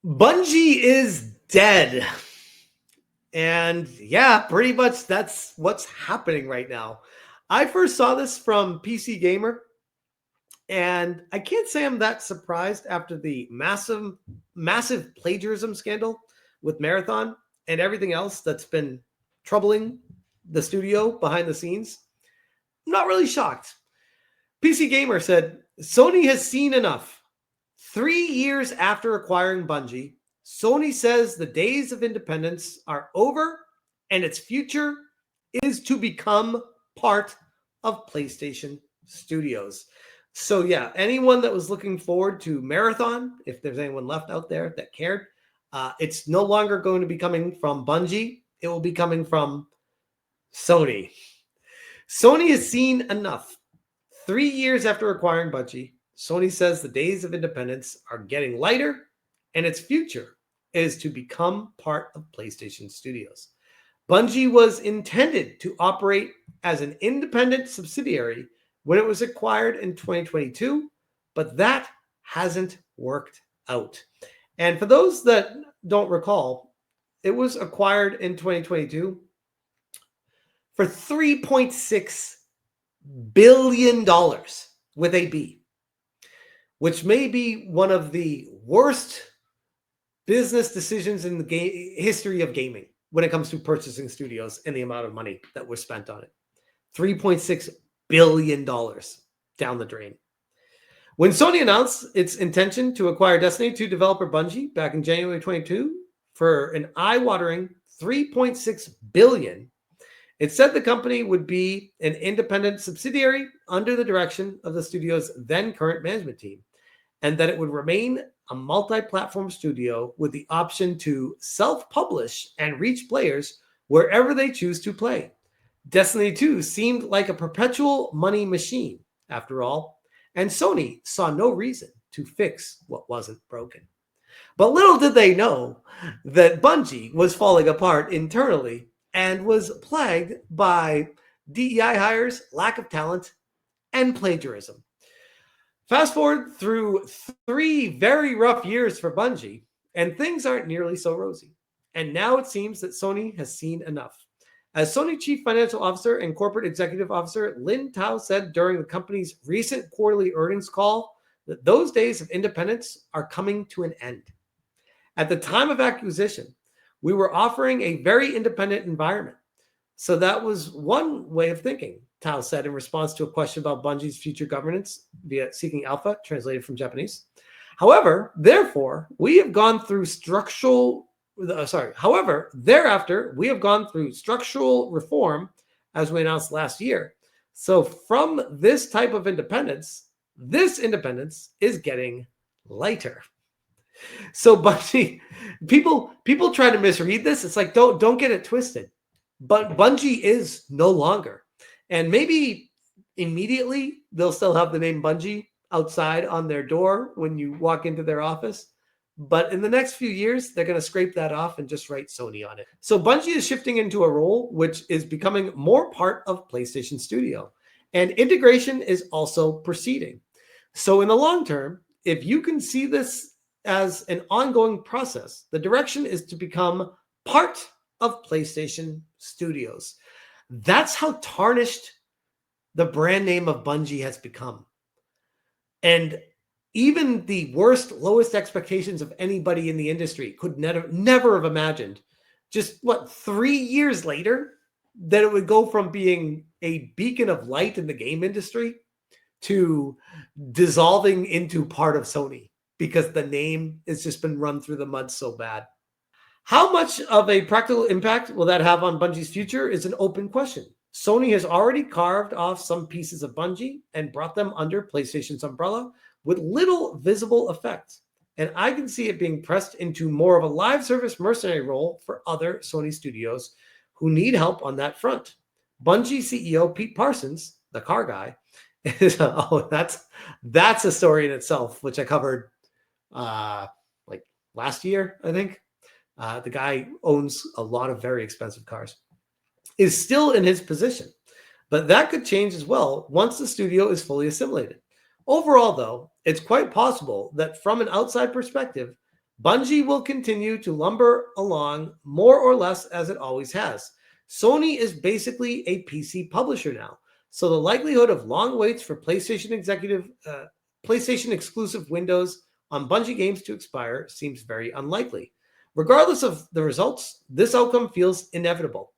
Bungie is dead. And yeah, pretty much that's what's happening right now. I first saw this from PC Gamer, and I can't say I'm that surprised after the massive plagiarism scandal with Marathon and everything else that's been troubling the studio behind the scenes. I'm not really shocked. PC Gamer said Sony has seen enough. 3 years after acquiring Bungie, Sony says the days of independence are over and its future is to become part of PlayStation Studios. So, yeah, anyone that was looking forward to Marathon, if there's anyone left out there that cared, it's no longer going to be coming from Bungie. It will be coming from Sony. Sony has seen enough. 3 years after acquiring Bungie, Sony says the days of independence are getting lighter and its future is to become part of PlayStation Studios. Bungie was intended to operate as an independent subsidiary when it was acquired in 2022, but that hasn't worked out. And for those that don't recall, it was acquired in 2022 for $3.6 billion with a B, which may be one of the worst business decisions in the history of gaming when it comes to purchasing studios and the amount of money that was spent on it. $3.6 billion down the drain. When Sony announced its intention to acquire Destiny 2 developer Bungie back in January 22 for an eye-watering $3.6 billion, it said the company would be an independent subsidiary under the direction of the studio's then current management team, and that it would remain a multi-platform studio with the option to self-publish and reach players wherever they choose to play. Destiny 2 seemed like a perpetual money machine, after all, and Sony saw no reason to fix what wasn't broken. But little did they know that Bungie was falling apart internally and was plagued by DEI hires, lack of talent, and plagiarism. Fast forward through 3 very rough years for Bungie, and things aren't nearly so rosy. And now it seems that Sony has seen enough. As Sony Chief Financial Officer and Corporate Executive Officer Lin Tao said during the company's recent quarterly earnings call, that those days of independence are coming to an end. At the time of acquisition, we were offering a very independent environment. So that was one way of thinking, Tao said in response to a question about Bungie's future governance via Seeking Alpha, translated from Japanese. However, thereafter, we have gone through structural reform, as we announced last year. So from this type of independence, this independence is getting lighter. So Bungie, people try to misread this. It's like, don't get it twisted. But Bungie is no longer. And maybe immediately they'll still have the name Bungie outside on their door when you walk into their office. But in the next few years, they're going to scrape that off and just write Sony on it. So Bungie is shifting into a role which is becoming more part of PlayStation Studio. And integration is also proceeding. So in the long term, if you can see this as an ongoing process, the direction is to become part of PlayStation Studios. That's how tarnished the brand name of Bungie has become. And even the lowest expectations of anybody in the industry could never have imagined just 3 years later that it would go from being a beacon of light in the game industry to dissolving into part of Sony because the name has just been run through the mud so bad. How much of a practical impact will that have on Bungie's future is an open question. Sony has already carved off some pieces of Bungie and brought them under PlayStation's umbrella with little visible effect. And I can see it being pressed into more of a live service mercenary role for other Sony studios who need help on that front. Bungie CEO Pete Parsons, the car guy, that's a story in itself, which I covered last year, I think. The guy owns a lot of very expensive cars, is still in his position. But that could change as well once the studio is fully assimilated. Overall, though, it's quite possible that from an outside perspective, Bungie will continue to lumber along more or less as it always has. Sony is basically a PC publisher now, so the likelihood of long waits for PlayStation exclusive windows on Bungie games to expire seems very unlikely. Regardless of the results, this outcome feels inevitable.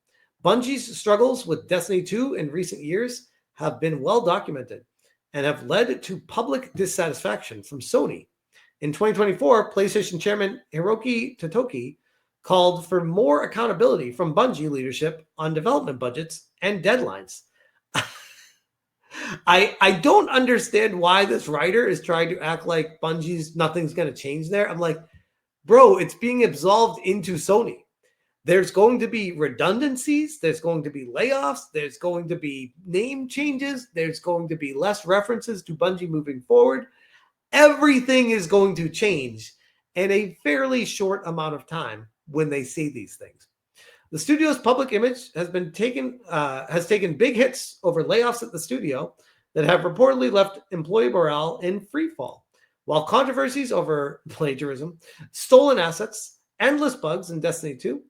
Bungie's struggles with Destiny 2 in recent years have been well documented and have led to public dissatisfaction from Sony. In 2024, PlayStation Chairman Hiroki Totoki called for more accountability from Bungie leadership on development budgets and deadlines. I don't understand why this writer is trying to act like Bungie's nothing's going to change there. I'm like, bro, it's being absolved into Sony. There's going to be redundancies. There's going to be layoffs. There's going to be name changes. There's going to be less references to Bungie moving forward. Everything is going to change in a fairly short amount of time when they say these things. The studio's public image has taken big hits over layoffs at the studio that have reportedly left employee morale in free fall, while controversies over plagiarism, stolen assets, endless bugs in Destiny 2,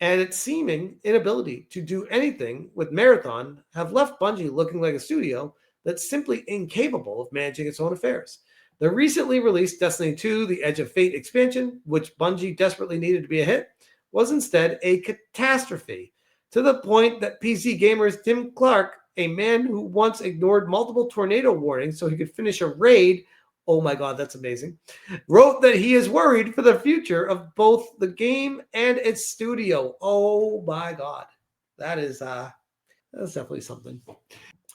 and its seeming inability to do anything with Marathon have left Bungie looking like a studio that's simply incapable of managing its own affairs. The recently released Destiny 2, The Edge of Fate expansion, which Bungie desperately needed to be a hit, was instead a catastrophe, to the point that PC Gamer's Tim Clark, a man who once ignored multiple tornado warnings so he could finish a raid, oh my god, that's amazing, wrote that he is worried for the future of both the game and its studio. Oh my god. That's definitely something.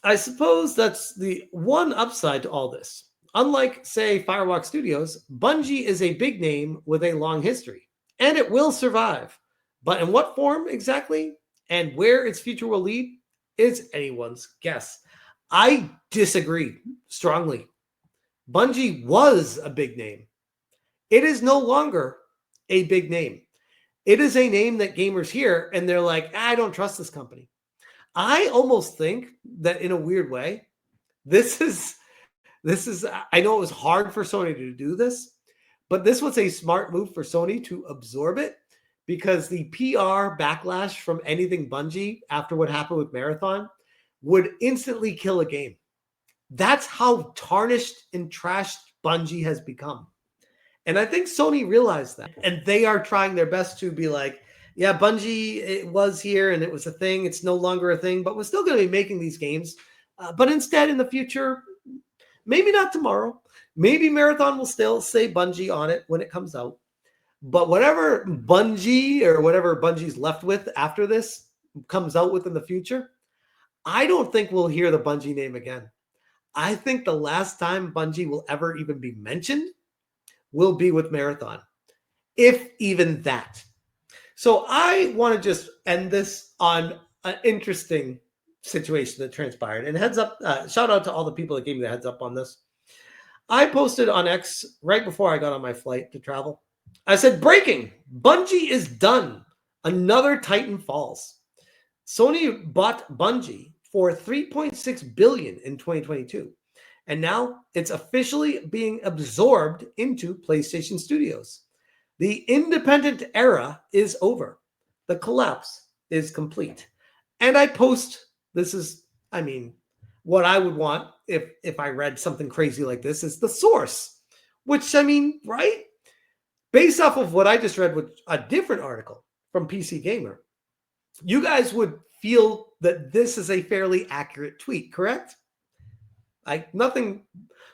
I suppose that's the one upside to all this. Unlike, say, Firewalk Studios, Bungie is a big name with a long history, and it will survive. But in what form exactly and where its future will lead is anyone's guess. I disagree strongly. Bungie was a big name. It is no longer a big name. It is a name that gamers hear and they're like, I don't trust this company. I almost think that in a weird way, this is I know it was hard for Sony to do this, but this was a smart move for Sony to absorb it because the PR backlash from anything Bungie after what happened with Marathon would instantly kill a game. That's how tarnished and trashed Bungie has become. And I think Sony realized that. And they are trying their best to be like, yeah, Bungie, it was here and it was a thing. It's no longer a thing, but we're still going to be making these games. But instead, in the future, maybe not tomorrow, maybe Marathon will still say Bungie on it when it comes out. But whatever Bungie or whatever Bungie's left with after this comes out with in the future, I don't think we'll hear the Bungie name again. I think the last time Bungie will ever even be mentioned will be with Marathon, if even that. So I want to just end this on an interesting situation that transpired. And heads up, shout out to all the people that gave me the heads up on this. I posted on X right before I got on my flight to travel. I said, breaking, Bungie is done. Another Titan falls. Sony bought Bungie for $3.6 billion in 2022. And now it's officially being absorbed into PlayStation Studios. The independent era is over. The collapse is complete. And I post, this is, I mean, what I would want if I read something crazy like this is the source, which, I mean, right? Based off of what I just read with a different article from PC Gamer, you guys would feel that this is a fairly accurate tweet, correct? Like nothing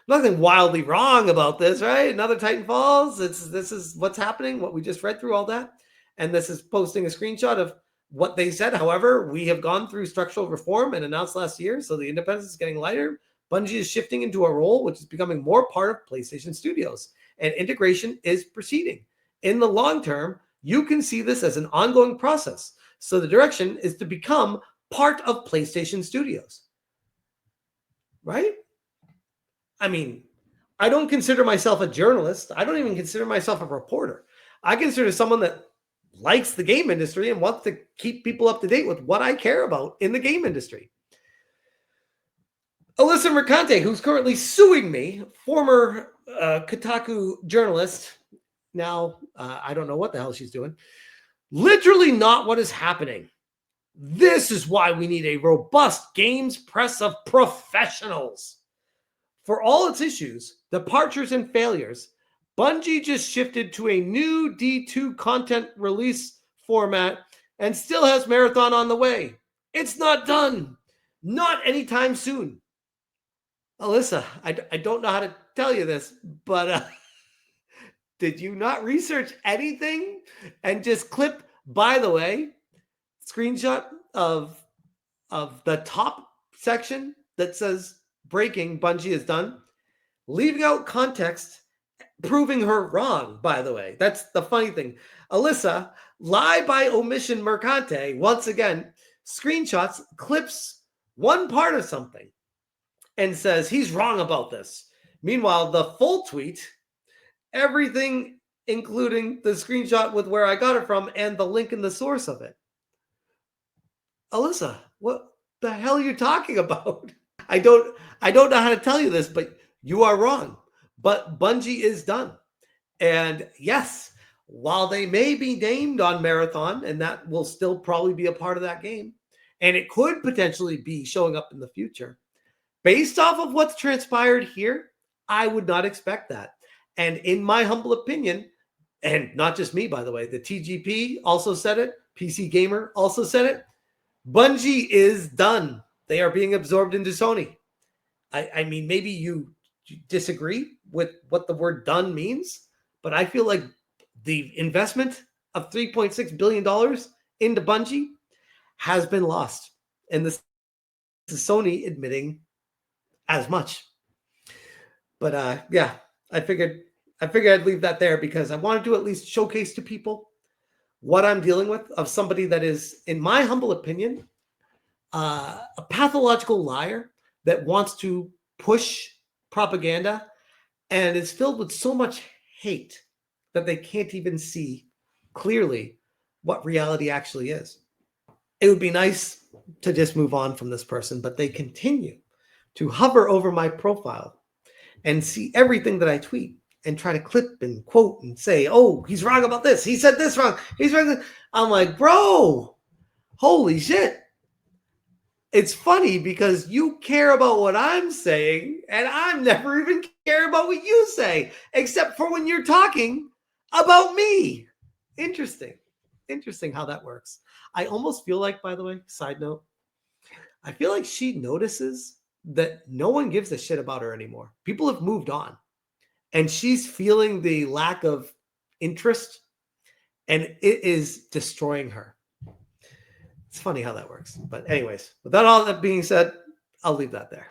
wildly wrong about this, right? Another Titan falls. This is what's happening, what we just read through all that. And this is posting a screenshot of what they said. However, we have gone through structural reform and announced last year, so the independence is getting lighter. Bungie is shifting into a role which is becoming more part of PlayStation Studios, and integration is proceeding. In the long term, you can see this as an ongoing process. So the direction is to become part of PlayStation Studios, right? I mean, I don't consider myself a journalist. I don't even consider myself a reporter. I consider someone that likes the game industry and wants to keep people up to date with what I care about in the game industry. Alyssa Mercante, who's currently suing me, former Kotaku journalist, now. I don't know what the hell she's doing. Literally not what is happening. This is why we need a robust games press of professionals. For all its issues, departures, and failures, Bungie just shifted to a new D2 content release format and still has Marathon on the way. It's not done. Not anytime soon. Alyssa, I don't know how to tell you this, but did you not research anything and just clip, by the way, screenshot of the top section that says breaking, Bungie is done, leaving out context, proving her wrong, by the way. That's the funny thing. Alyssa, lie by omission mercante, once again, screenshots, clips one part of something and says he's wrong about this. Meanwhile, the full tweet, everything, including the screenshot with where I got it from and the link in the source of it. Alyssa, what the hell are you talking about? I don't know how to tell you this, but you are wrong. But Bungie is done. And yes, while they may be named on Marathon, and that will still probably be a part of that game, and it could potentially be showing up in the future, based off of what's transpired here, I would not expect that. And in my humble opinion, and not just me, by the way, the TGP also said it, PC Gamer also said it, Bungie is done. They are being absorbed into Sony. I mean, maybe you disagree with what the word done means, but I feel like the investment of $3.6 billion into Bungie has been lost. And this is Sony admitting as much. But yeah, I figured I'd leave that there because I wanted to at least showcase to people what I'm dealing with of somebody that is, in my humble opinion, a pathological liar that wants to push propaganda and is filled with so much hate that they can't even see clearly what reality actually is. It would be nice to just move on from this person, but they continue to hover over my profile and see everything that I tweet and try to clip and quote and say, oh, he's wrong about this. He said this wrong. He's wrong. I'm like, bro, holy shit. It's funny because you care about what I'm saying, and I'm never even care about what you say, except for when you're talking about me. Interesting. Interesting how that works. I almost feel like, by the way, side note, I feel like she notices that no one gives a shit about her anymore. People have moved on, and she's feeling the lack of interest, and it is destroying her. It's funny how that works. But anyways, with that all that being said, I'll leave that there.